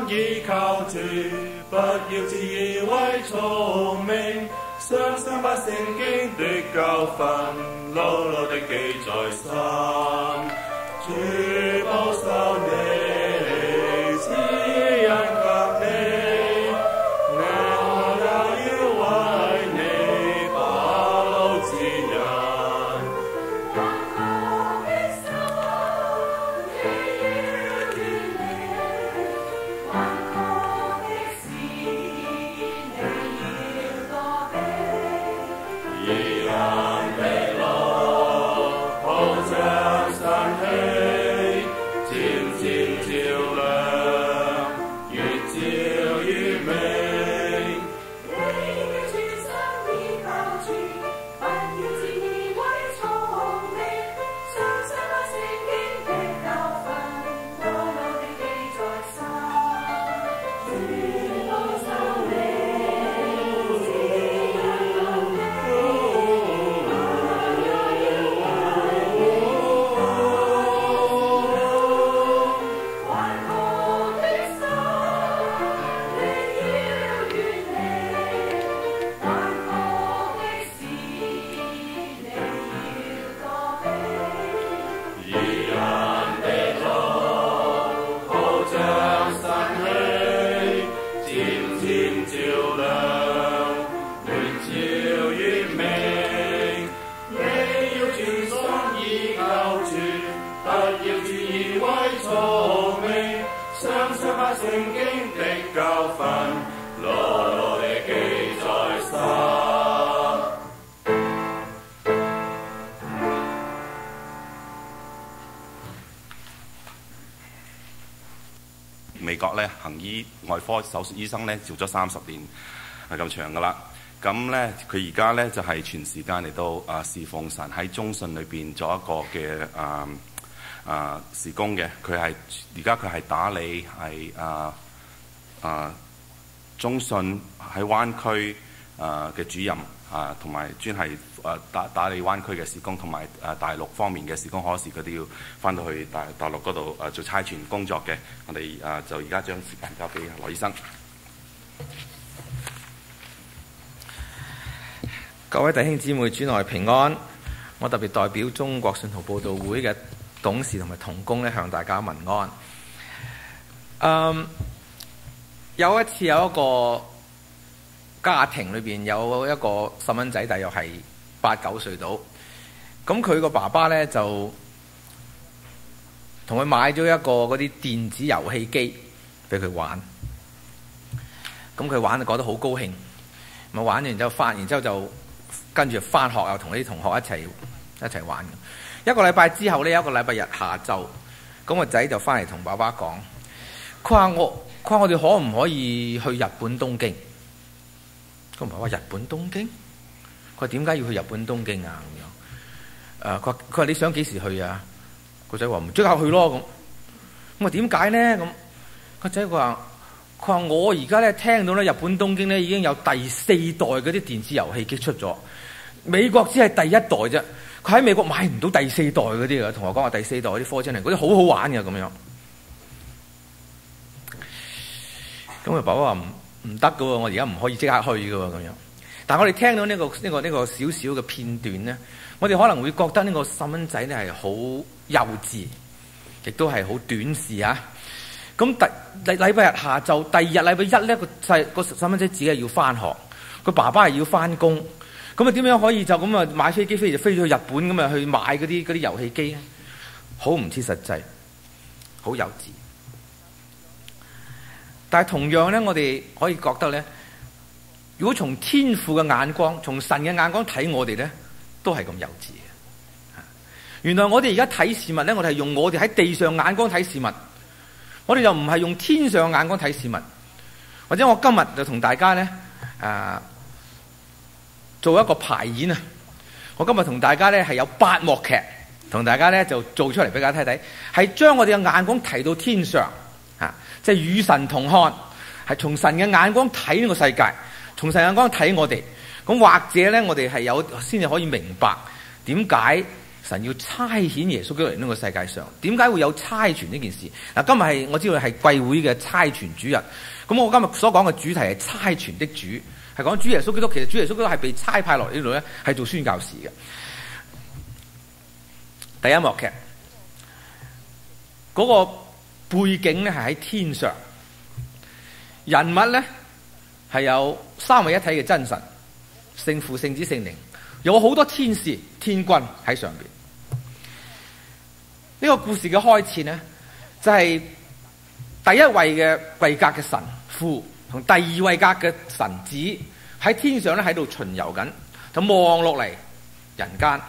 倚靠主，不要自以為聰明，相信把聖經的教訓牢牢地記在心，主保守你，指引給你，我也要為你把路指引。聖經的教訓牢牢地記在心。美國咧行醫外科手術醫生咧做咗30年係咁長噶啦，咁咧佢而家咧就係全時間嚟到侍奉神，喺中信裏邊做一個嘅事工嘅。佢係而家佢係打理係中信喺灣區嘅主任同埋專係打理灣區嘅事工，同埋大陸方面嘅事工。可是佢都要翻到去大陸嗰度做差傳工作嘅。我哋就而家將時間交俾羅醫生。各位弟兄姊妹，主內平安。我特別代表中國信徒佈道會嘅董事同埋同工咧，向大家問安。有一次有一個家庭裏邊有一個細蚊仔，大約係8、9歲到。咁佢個爸爸咧就同佢買咗一個嗰啲電子遊戲機俾佢玩。咁佢玩就覺得好高興，咪玩完之後然之後就跟住翻學，又同啲同學一齊玩。一個禮拜之後呢，一個禮拜日下晝，咁個仔就翻嚟同爸爸講，佢話我哋可唔可以去日本東京？咁爸爸話日本東京？佢話點解要去日本東京啊？咁樣，佢話你想幾時去啊？個仔話唔即刻去咯咁。咁話點解呢？咁個仔佢話我而家咧聽到咧日本東京咧已經有第4代嗰啲電子遊戲機出咗，美國只係第1代啫。佢喺美國買唔到第4代嗰啲嘅，同我講話第4代嗰啲貨真係嗰啲好好玩嘅咁樣。咁佢爸爸話唔得㗎喎，我而家唔可以即刻去㗎喎咁樣。但係我哋聽到呢個少少嘅片段咧，我哋可能會覺得呢個細蚊仔咧係好幼稚，亦都係好短視啊。咁禮拜日下晝，第二日禮拜一咧個細蚊仔自己係要翻學，佢爸爸係要翻工。咁啊點樣可以就咁啊買飛機飛咗去日本咁啊去買嗰啲遊戲機咧？好唔切實際，好幼稚。但係同樣咧，我哋可以覺得咧，如果從天父嘅眼光，從神嘅眼光睇我哋咧，都係咁幼稚嘅。原來我哋而家睇事物咧，我哋係用我哋喺地上眼光睇事物，我哋就唔係用天上眼光睇事物。或者我今日就同大家咧做一個排演啊！我今日同大家咧係有8幕劇，同大家咧就做出嚟俾大家睇睇，係將我哋嘅眼光提到天上即係與神同看，係從神嘅眼光睇呢個世界，從神眼光睇我哋。咁或者咧，我哋係有先至可以明白點解神要差遣耶穌基督嚟呢個世界上。點解會有差傳呢件事？嗱，今日我知道係貴會嘅差傳主日。咁我今日所講嘅主題係差傳的主，係講主耶穌基督。其實主耶穌基督係被差派落呢度咧，係做宣教士嘅。第一幕劇嗰個背景咧係喺天上，人物咧係有三位一體嘅真神，聖父、聖子、聖靈，有好多天使、天軍喺上邊。呢個故事嘅開始呢，就係第一位嘅位格嘅神父同第二位格嘅神子喺天上咧喺度巡遊緊，就望落嚟人間。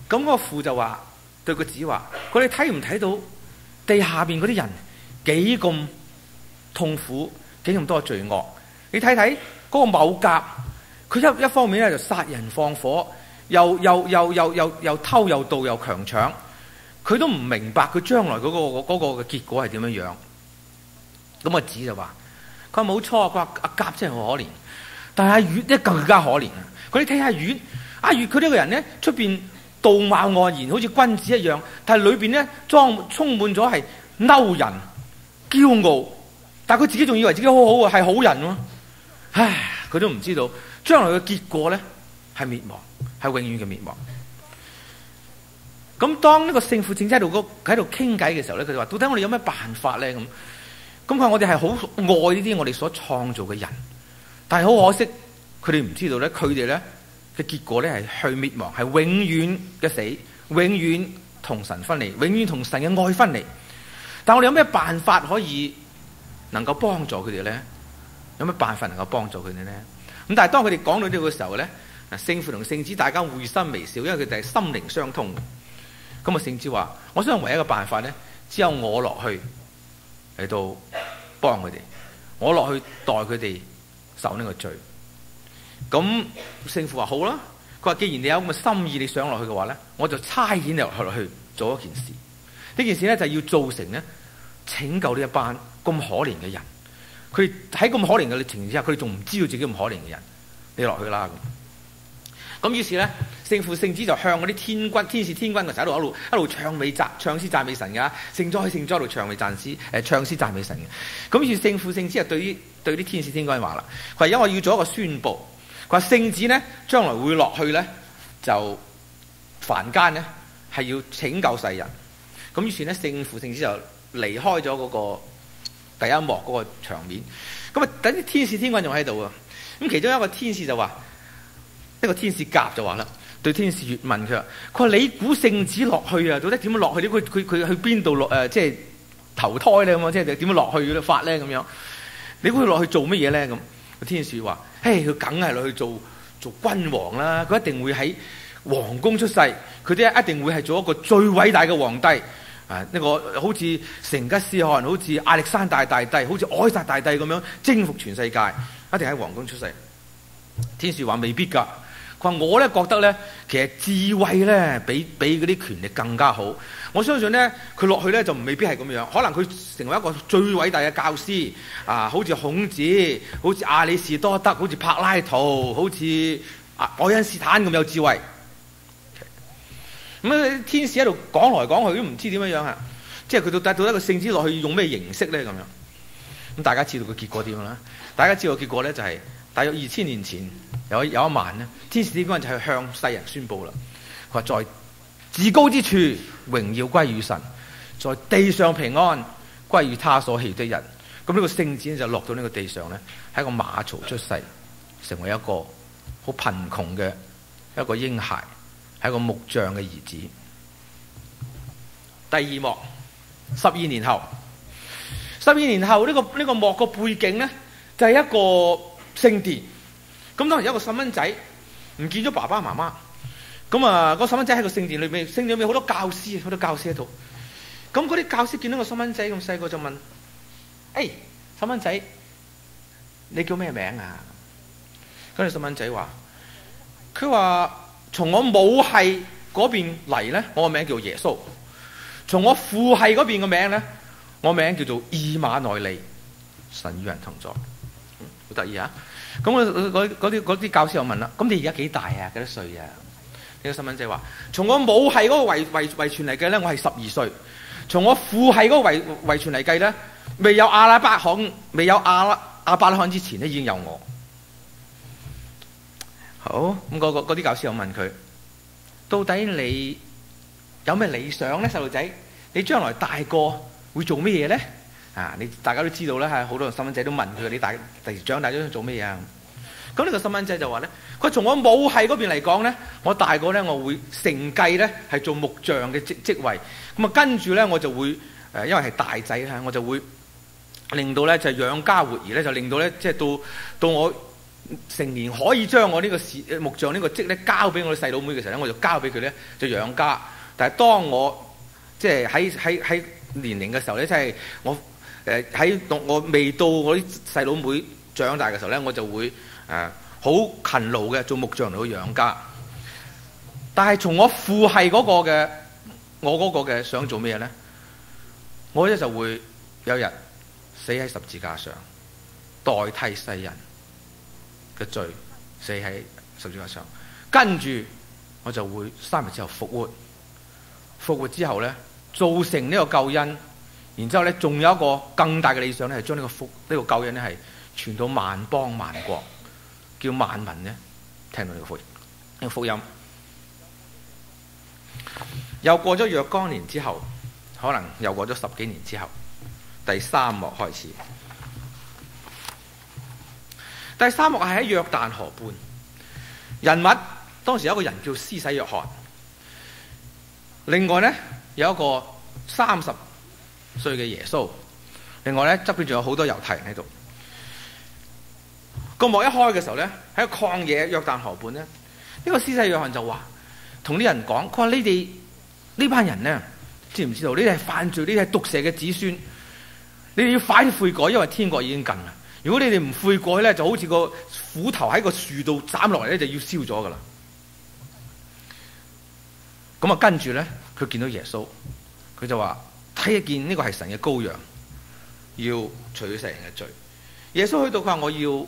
咁個父就話對個子話：佢哋睇唔睇到地下邊嗰啲人幾咁痛苦，幾咁多罪惡？你睇睇嗰個某甲，佢一方面咧就殺人放火，又偷又盜又強搶，佢都唔明白佢將來嗰個嘅結果係點樣樣。咁個子就話：佢話冇錯，佢話阿甲真係好可憐，但係阿乙咧更加可憐啊！佢哋睇下乙，阿乙佢呢個人咧出邊道貌岸然，好似君子一樣，但係裏邊咧充滿咗係嬲人、驕傲，但係佢自己仲以為自己好好啊，係好人喎。唉，佢都唔知道將來嘅結果咧係滅亡，係永遠嘅滅亡。咁當呢個聖父正喺度傾偈嘅時候咧，佢就話：到底我哋有咩辦法咧？咁佢話我哋係好愛呢啲我哋所創造嘅人，但係好可惜，佢哋唔知道咧，佢哋咧嘅結果咧係去滅亡，係永遠嘅死，永遠同神分離，永遠同神嘅愛分離。但我哋有咩辦法可以能夠幫助佢哋咧？有咩辦法能夠幫助佢哋咧？咁但係當佢哋講到呢個時候咧，聖父同聖子大家會心微笑，因為佢哋係心靈相通。咁啊，聖子話：我相信唯一嘅辦法咧，只有我落去嚟到幫佢哋，我落去代佢哋受呢個罪。咁聖父話好啦，佢話既然你有咁嘅心意，你想落去嘅話咧，我就差遣你落去做一件事。呢件事咧就要造成咧拯救呢一班咁可憐嘅人。佢喺咁可憐嘅情形之下，佢哋仲唔知道自己咁可憐嘅人，你落去啦咁。於是咧，聖父聖子就向嗰啲天使天軍就一路唱詩讚美神噶，聖哉聖哉，一路唱詩讚美神嘅。咁於是聖父聖子就對啲天使天軍話啦：佢話因為我要做一個宣佈，佢話聖子呢將來會落去咧就凡間呢係要拯救世人。咁於是咧，聖父聖子就離開咗嗰個第一幕嗰個場面。咁啊，等啲天使天軍仲喺度啊。咁其中一個天使就話：一個天使甲就話啦，對天使乙問佢話你估聖子落去啊？到底點樣落去？佢去邊度落？即係投胎咧咁啊？即係點樣落去法咧咁樣？你估佢落去做乜嘢咧？咁個天使話：佢梗係落去做君王啦！佢一定會喺皇宮出世，佢哋一定會係做一個最偉大嘅皇帝。呢個好似成吉思汗，好似亞歷山大大帝，好似凱撒大帝咁樣征服全世界，一定喺皇宮出世。天使話未必㗎，佢話我咧覺得咧，其實智慧咧比嗰啲權力更加好。我相信咧，佢落去咧就未必係咁樣，可能佢成為一個最偉大嘅教師啊，好似孔子，好似亞里士多德，好似柏拉圖，好似愛因斯坦咁有智慧。咁天使喺度講來講去都唔知點樣啊！即係佢到底個聖子落去用咩形式咧咁樣？咁大家知道個結果點樣啦？大家知道個結果咧就係大約2000年前有一晚咧，天使天軍就係向世人宣佈啦。佢話在至高之處榮耀歸於神，在地上平安歸於他所喜的人。咁呢個聖子就落到呢個地上咧，喺個馬槽出世，成為一個好貧窮嘅一個嬰孩。係一個木匠嘅兒子。第二幕，12年後，12年後呢個幕個背景咧，就係一個聖殿。咁當時有一個細蚊仔唔見咗爸爸媽媽，咁啊個細蚊仔喺個聖殿裏面，聖殿裏面好多教師喺度。咁嗰啲教師見到個細蚊仔咁細個就問：細蚊仔，你叫咩名啊？嗰個細蚊仔話：佢話。從我母系嗰邊嚟咧，我個名叫耶穌；從我父系嗰邊嘅名咧，我名叫做以馬內利，神與人同在。好得意啊！咁嗰啲教師又問啦：咁你而家幾大啊？幾多歲啊？個細蚊仔話：從我母系嗰個遺傳嚟計咧，我係12歲；從我父系嗰個遺傳嚟計咧，未有亞伯拉罕之前咧已經有我。好，咁嗰啲教師又問佢：到底你有咩理想咧，細路仔？你將來大個會做咩嘢咧？大家都知道啦，好多細蚊仔都問佢：你第時長大咗想做咩嘢啊？咁呢個細蚊仔就話咧：佢從我母系嗰邊嚟講咧，我大個咧，我會承繼咧係做木匠嘅職位。咁啊，跟住咧我就會因為係大仔啦，我就會令到咧就養家活兒咧，就令到咧即係到我成年可以將我呢個木匠呢個職咧交俾我細佬妹嘅時候咧，我就交俾佢咧就養家。但係當我即係喺年齡嘅時候咧，即係我喺我未到我啲細佬妹長大嘅時候咧，我就會好勤勞嘅做木匠嚟去養家。但係從我父系嗰個嘅我嗰個嘅想做咩咧？我咧就會有日死喺十字架上，代替世人嘅罪，死喺十字架上。跟住我就會3日之後復活。復活之後咧，造成呢個救恩。然之後咧，仲有一個更大嘅理想咧，係將呢個救恩咧係傳到萬邦萬國，叫萬民咧聽到呢個福音。又過咗若干年之後，可能又過咗10幾年之後，第3幕開始。第3幕係喺約旦河畔，人物當時有一個人叫施洗約翰，另外咧有一個30歲嘅耶穌，另外咧側邊仲有好多猶太人喺度。個幕一開嘅時候咧，喺曠野約旦河畔咧，呢個施洗約翰就話同啲人講：佢話你哋呢班人咧，知唔知道？你哋係犯罪，你哋係毒蛇嘅子孫，你哋要快啲悔改，因為天國已經近啦。如果你哋唔悔改咧，就好似個斧頭喺個樹度斬落嚟咧，就要燒咗噶啦。咁啊，跟住咧，佢見到耶穌，佢就話睇一見呢個係神嘅羔羊，要除去世人嘅罪。耶穌去到，佢話我要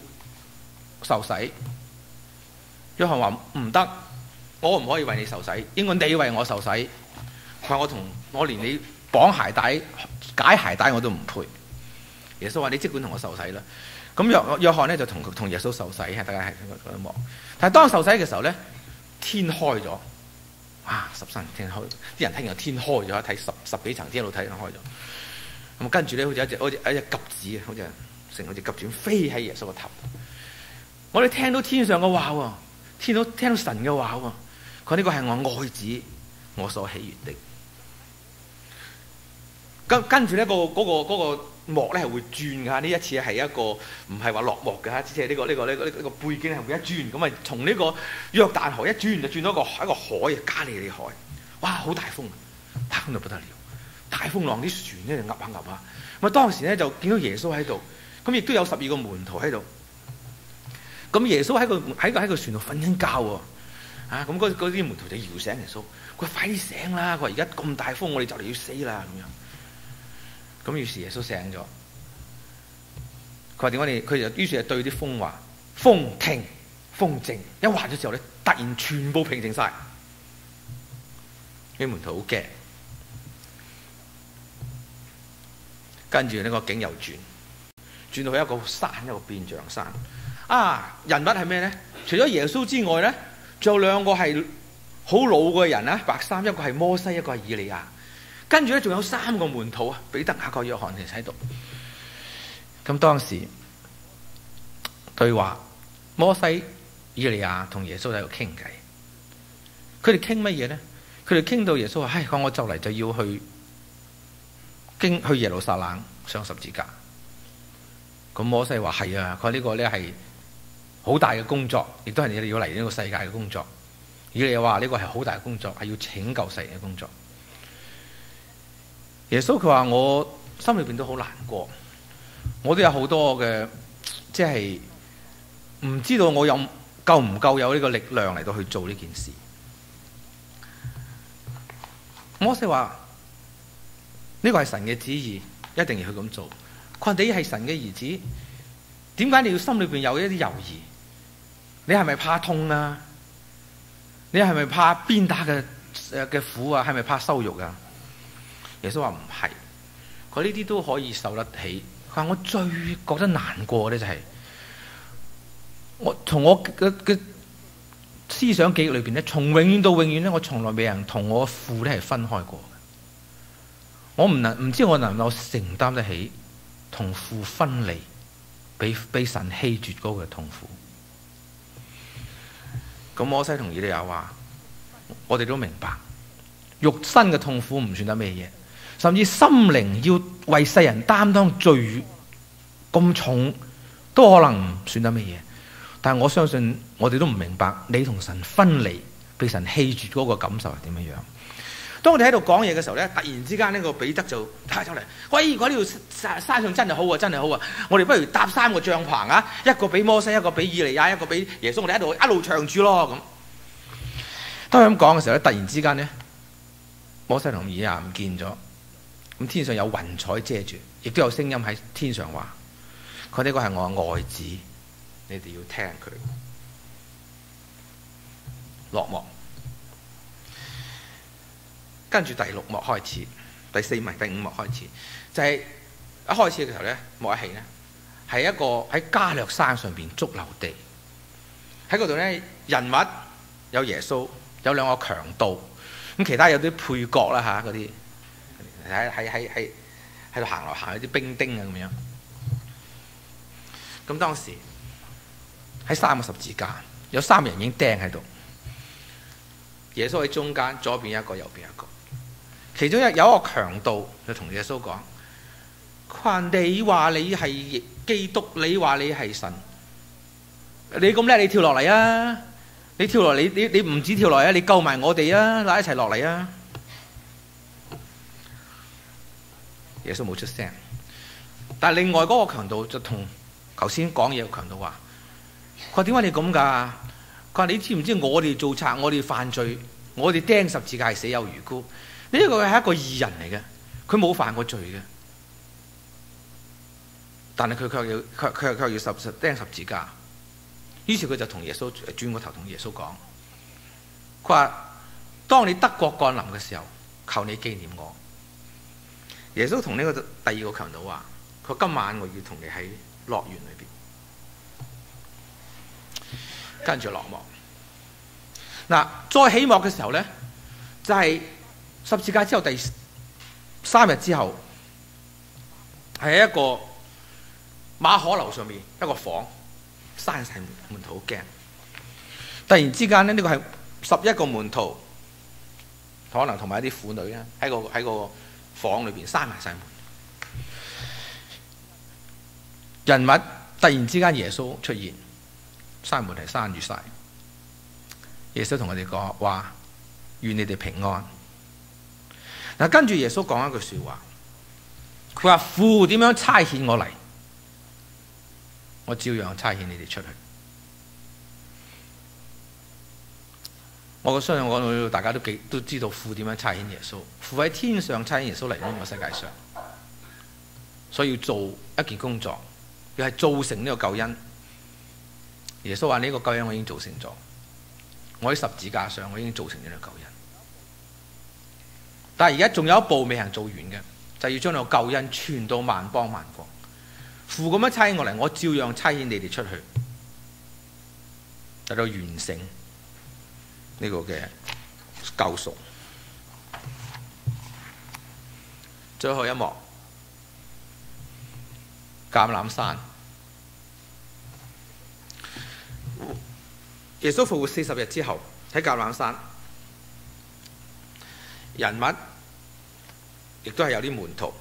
受洗。約翰話唔得，我唔可以為你受洗，應該你為我受洗。佢話我連你綁鞋帶、解鞋帶我都唔配。耶穌話你即管同我受洗啦。咁約翰咧就同耶穌受洗，大家係嗰一幕。但係當受洗嘅時候咧，天開咗。哇！13年天開，啲人聽見天開咗，睇十幾層天一路睇開咗。咁跟住咧，好似一隻鴿子啊，好似成隻鴿子飛喺耶穌個頭。我哋聽到天上嘅話喎，聽到神嘅話喎。佢呢個係我愛子，我所喜悅的。跟住咧，嗰個幕咧係會轉㗎。呢一次係一個唔係話落幕㗎，只係呢個背景係會一轉。咁啊，從呢個約旦河一轉就轉到一個海，加利利海。哇！好大風，大風到不得了，大風浪啲船咧就噏下噏下。咁啊，當時咧就見到耶穌喺度，咁亦都有12個門徒喺度。咁耶穌喺個船度瞓緊覺喎。咁嗰啲門徒就搖醒耶穌，佢話快啲醒啦！佢話而家咁大風，我哋就嚟要死啦咁樣。咁於是耶穌醒咗，佢話點解你？佢就於是就對啲風話：風停，風靜。一話咗之後咧，突然全部平靜晒。啲門徒好驚，跟住呢個景又轉到去一個山，一個變像山。人物係咩咧？除咗耶穌之外咧，仲有2個係好老嘅人啊，白衫，一個係摩西，一個係以利亞。跟住咧，仲有3個門徒啊，彼得、雅各、約翰其實喺度。咁當時對話，摩西、以利亞同耶穌喺度傾偈。佢哋傾乜嘢咧？佢哋傾到耶穌話：我就嚟就要去耶路撒冷上十字架。咁摩西話：係啊，佢話呢個咧係好大嘅工作，亦都係你要嚟呢個世界嘅工作。以利亞話：呢個係好大嘅工作，係要拯救世人嘅工作。耶穌佢話：我心裏邊都好難過，我都有好多嘅，即係唔知道我夠唔夠有呢個力量嚟到去做呢件事。摩西話：呢個係神嘅旨意，一定要去咁做。佢話：你係神嘅兒子，點解你要心裏邊有一啲猶豫？你係咪怕痛啊？你係咪怕鞭打嘅苦啊？係咪怕羞辱啊？耶穌話唔係，佢呢啲都可以受得起。佢話我最覺得難過咧就係我同我嘅思想記憶裏邊咧，從永遠到永遠咧，我從來未人同我父咧係分開過嘅。我唔知我能唔能夠承擔得起同父分離，俾神棄絕嗰個痛苦。咁摩西同以利亞話，我哋都明白，肉身嘅痛苦唔算得咩嘢，甚至心靈要為世人擔當罪咁重，都可能唔算得咩嘢。但係我相信我哋都唔明白你同神分離，被神棄絕嗰個感受係點樣樣。當我哋喺度講嘢嘅時候咧，突然之間呢個彼得就走嚟，喂！我呢度山上真係好啊，真係好啊！我哋不如搭3個帳篷啊，一個俾摩西，一個俾以利亞，一個俾耶穌，我哋喺度一路長住咯咁。當佢咁講嘅時候咧，突然之間咧，摩西同以利亞唔見咗，咁天上有雲彩遮住，亦都有聲音喺天上話：佢呢個係我嘅愛子，你哋要聽佢。落幕。跟住第6幕開始，第4幕、第5幕開始，就係一開始嘅時候咧，幕一起咧，係一個喺加略山上邊髑髏地，喺嗰度咧，人物有耶穌，有2個強盜，咁其他有啲配角啦嚇，嗰啲喺度行來行去啲兵丁啊咁樣。咁當時喺3個十字架，有3人已經釘喺度，耶穌喺中間，左邊一個，右邊一個。其中有一個強盜就同耶穌講：佢話你話你係基督，你話你係神，你咁叻，你跳落嚟啊！你跳落嚟，你唔止跳落嚟啊！你救埋我哋啊！嗱，一齊落嚟啊！耶穌冇出聲，但係另外嗰個強盜就同頭先講嘢嘅強盜話：佢話點解你咁㗎？佢話你知唔知我哋做賊，我哋犯罪，我哋釘十字架係死有餘辜。呢個係一個義人嚟嘅，佢冇犯過罪嘅，但係佢卻要釘十字架。於是佢就同耶穌轉個頭同耶穌講：佢話當你得國降臨嘅時候，求你紀念我。耶穌同呢個第2個強盜話：佢今晚我要同你喺樂園裏邊。跟住落幕。嗱，再起幕嘅時候咧，就係十字架之後第3日之後，係一個馬可樓上面一個房，閂晒門徒好驚。突然之間咧，呢個係11個門徒，可能同埋一啲婦女咧，喺個房裏邊閂埋晒門。人物突然之間耶穌出現，閂門係閂住晒。耶穌同我哋講話：願你哋平安。嗱，跟住耶穌講一句說話，佢話：父點樣差遣我嚟，我照樣差遣你哋出去。我相信我大家都知道父點樣差遣耶穌。父喺天上差遣耶穌嚟呢個世界上，所以要做一件工作，要係造成呢個救恩。耶穌話：呢個救恩我已經造成咗，我喺十字架上我已經造成咗呢個救恩。但係而家仲有一步未行做完嘅，就要將呢個救恩傳到萬邦萬國。父咁樣差遣我嚟，我照樣差遣你哋出去，嚟到完成呢個嘅救贖。最後一幕，橄欖山，耶穌復活40日之後喺橄欖山，人物亦都係有啲門徒，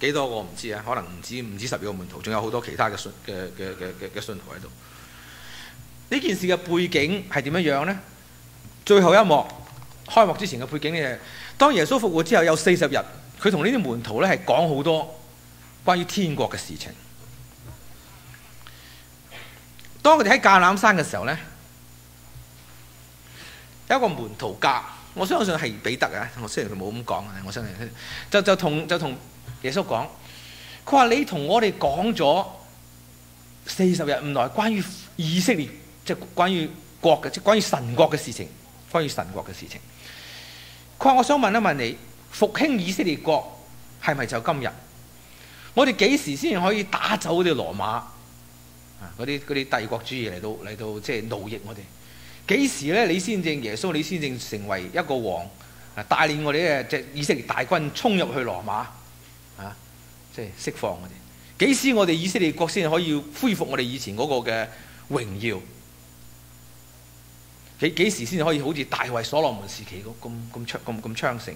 幾多個我唔知啊，可能唔止12個門徒，仲有好多其他嘅信徒喺度。呢件事嘅背景係點樣呢？最後一幕開幕之前嘅背景呢，當耶穌復活之後有40日，佢同呢啲門徒咧係講好多關於天國嘅事情。當佢哋喺橄欖山嘅時候呢，有一個門徒甲，我相信係彼得啊。我雖然佢冇咁講，我相信就同耶穌講，佢話你同我哋講咗40日唔耐關於以色列，即係關於國嘅，即係關於神國嘅事情，關於神國嘅事情。佢話：我想問一問你，復興以色列國係咪就今日？我哋幾時先可以打走嗰啲羅馬嗰啲帝國主義嚟到即係奴役我哋？幾時咧？你先正耶穌，你先正成為一個王，帶領我哋嘅以色列大軍衝入去羅馬即係釋放我哋。幾時我哋以色列國先可以恢復我哋以前嗰個嘅榮耀？幾時先可以好似大衛所羅門時期咁昌盛？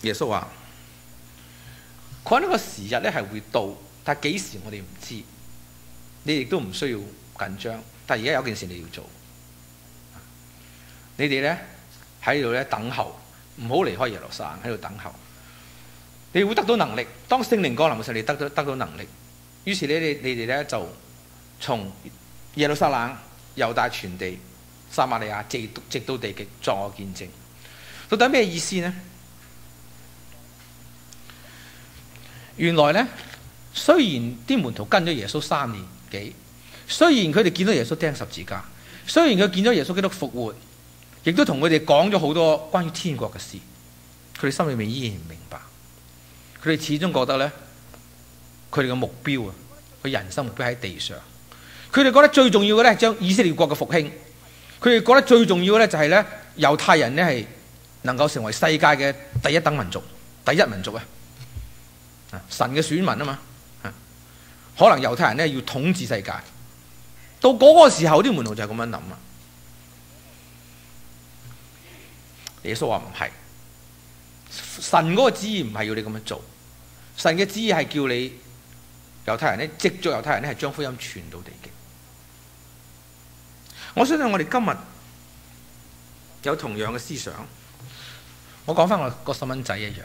耶穌話：佢話呢個時日咧係會到，但係幾時我哋唔知。你亦都唔需要緊張，但係而家有件事你要做，你哋咧喺度咧等候，唔好離開耶路撒冷，喺度等候。你會得到能力，當聖靈降臨嘅時候，你得到能力。於是你哋咧就從耶路撒冷、猶大全地、撒瑪利亞直到地極作我見證。到底咩意思呢？原來咧，雖然啲門徒跟咗耶穌3年幾，雖然佢哋見到耶穌釘十字架，雖然佢見到耶穌基督復活，亦都同佢哋講咗好多關於天國嘅事，佢哋心裏面依然唔明白。佢哋始終覺得咧，佢哋嘅目標啊，佢人生目標喺地上。佢哋覺得最重要嘅咧係將以色列國嘅復興。佢哋覺得最重要嘅咧就係咧，猶太人咧係能夠成為世界嘅第一等民族、第一民族啊！神嘅選民啊嘛，可能猶太人咧要統治世界。到嗰個時候，啲門徒就係咁樣諗啊。耶穌話唔係，神嗰個旨意唔係要你咁樣做，神嘅旨意係叫你猶太人咧，藉著猶太人咧係將福音傳到地極。我相信我哋今日有同樣嘅思想。我講翻我個細蚊仔一樣，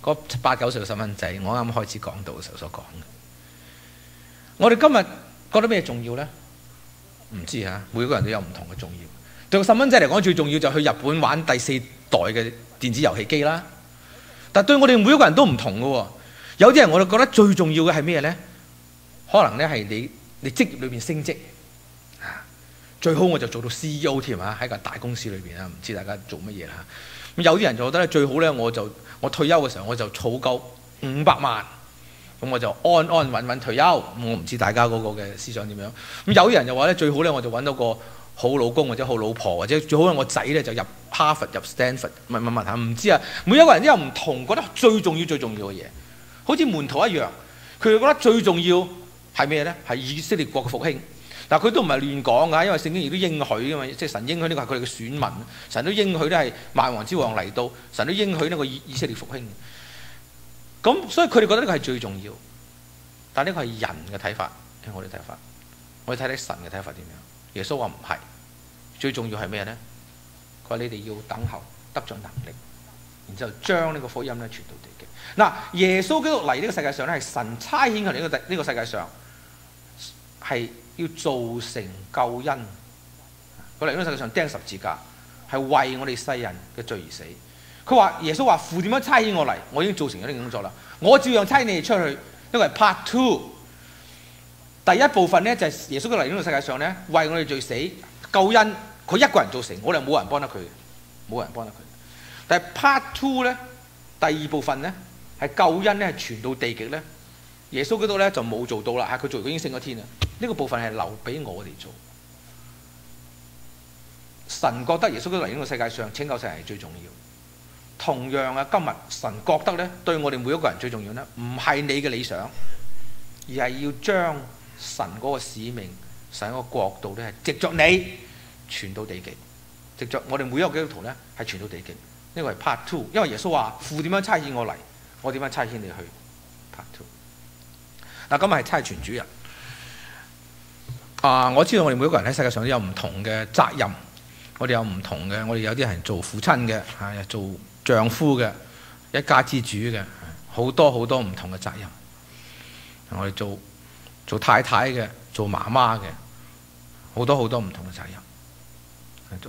嗰8、9歲嘅細蚊仔，我啱啱開始講道嘅時候所講嘅。我哋今日覺得咩重要呢？唔知啊，每個人都有唔同嘅重要。對個細蚊仔嚟講，最重要就係去日本玩第4代嘅電子遊戲機啦。但對我哋每一個人都唔同嘅喎。有啲人我哋覺得最重要嘅係咩呢？可能咧係你職業裏邊升職，最好我就做到 CEO 添啊！喺個大公司裏邊啊，唔知大家做乜嘢啦。咁有啲人就覺得咧，最好咧我退休嘅時候我就儲夠500萬，咁我就安安穩穩退休。我唔知大家嗰個嘅思想點樣。咁有啲人就話咧，最好咧我就揾到個好老公或者好老婆，或者最好我仔咧就入哈佛入 Stanford， 唔知啊。每一個人都有唔同覺得最重要嘅嘢，好似門徒一樣，佢哋覺得最重要係咩咧？係以色列國嘅復興。但佢都唔係亂講㗎，因為聖經亦都應許㗎嘛，即係神應許呢個係佢哋嘅選民，神都應許咧係萬王之王嚟到，神都應許呢個以色列復興。咁所以佢哋覺得呢個係最重要，但呢個係人嘅睇法，係我哋睇法。我哋睇睇神嘅睇法點樣？耶穌話唔係，最重要係咩咧？佢話你哋要等候，得著能力，然之後將呢個福音咧傳到地極。嗱，耶穌基督嚟呢個世界上咧係神差遣佢嚟呢個世界上係要造成救恩，佢嚟呢個世界上釘十字架，係為我哋世人嘅罪而死。佢話耶穌話父點樣差遣我嚟，我已經做成咗呢個工作啦。我照樣差你哋出去。呢個係 part 2。第一部分呢，就係耶穌嚟呢個世界上呢，為我哋罪死，救恩佢一個人造成，我哋冇人幫得佢，冇人幫得佢。但係 part 2呢，第二部分呢，係救恩呢，係傳到地極呢。耶穌基督咧就冇做到啦，係佢做，佢已經升咗天啦。呢個部分係留俾我哋做。神覺得耶穌基督嚟呢個世界上拯救世人係最重要。同樣啊，今日神覺得咧，對我哋每一個人最重要咧，唔係你嘅理想，而係要將神嗰個使命、神嗰個國度咧，係藉著你傳到地極，藉著我哋每一個基督徒咧，係傳到地極。呢個係 part 2，因為耶穌話父點樣差遣我嚟，我點樣差遣你去 part 2。嗱，今日係差傳主日。我知道我哋每一個人喺世界上都有唔同嘅責任，我哋有唔同嘅，我哋有啲係做父親嘅，做丈夫嘅，一家之主嘅，好多好多唔同嘅責任。我哋做太太嘅，做媽媽嘅，好多好多唔同嘅責任。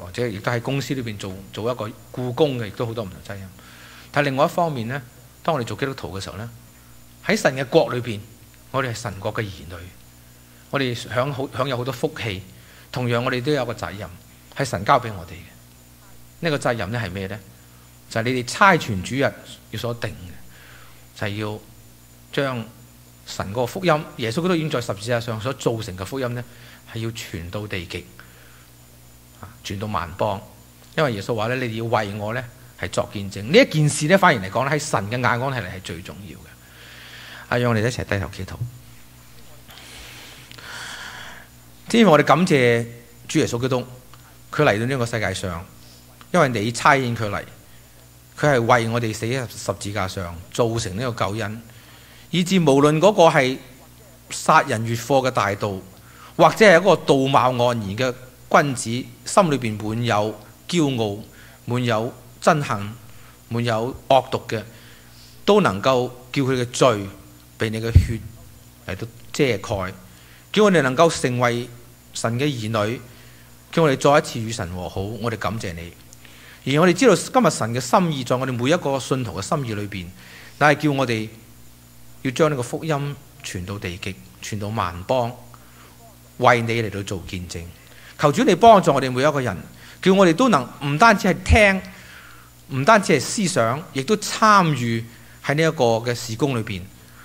或者亦都喺公司裏邊做一個僱工嘅，亦都好多唔同責任。但係另外一方面呢，當我哋做基督徒嘅時候呢，喺神嘅國裏邊，我哋係神國嘅兒女，我哋享有好多福氣，同樣我哋都有個責任，係神交俾我哋嘅。呢個責任咧係咩呢？就係你哋差傳主日要所定嘅，就係要將神嗰個福音，耶穌基督已經在十字架上所造成嘅福音呢，係要傳到地極，傳到萬邦。因為耶穌話咧，你哋要為我呢係作見證。呢一件事呢，反而嚟講咧，喺神嘅眼光睇嚟係最重要嘅。讓我哋一齊低頭祈禱。因為我哋感謝主耶穌基督，佢嚟到呢個世界上，因為你差遣佢嚟，佢係為我哋死喺十字架上，造成呢個救恩，以致無論嗰個係殺人越貨嘅大盜，或者係一個道貌岸然嘅君子，心裏邊滿有驕傲、滿有憎恨、滿有惡毒嘅，都能夠叫佢嘅罪被你嘅血嚟到遮蓋，叫我哋能夠成為神嘅兒女，叫我哋再一次與神和好。我哋感謝你，而我哋知道今日神嘅心意在我哋每一個信徒嘅心意裏邊，但係叫我哋要將呢個福音傳到地極，傳到萬邦，為你嚟到做見證。求主你幫助我哋每一個人，叫我哋都能唔單止係聽，唔單止係思想，亦都參與喺呢一個嘅事工裏邊，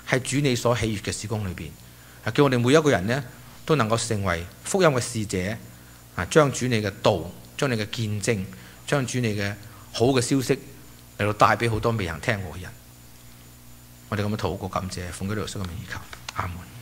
係主你所喜悅嘅事工裏邊。叫我哋每一個人呢，都能夠成為福音嘅使者，將主你嘅道，將你嘅見證，將主你嘅好嘅消息嚟到帶俾好多未曾聽過嘅人。我哋咁樣禱告感謝，奉基督耶穌嘅名而求，阿門。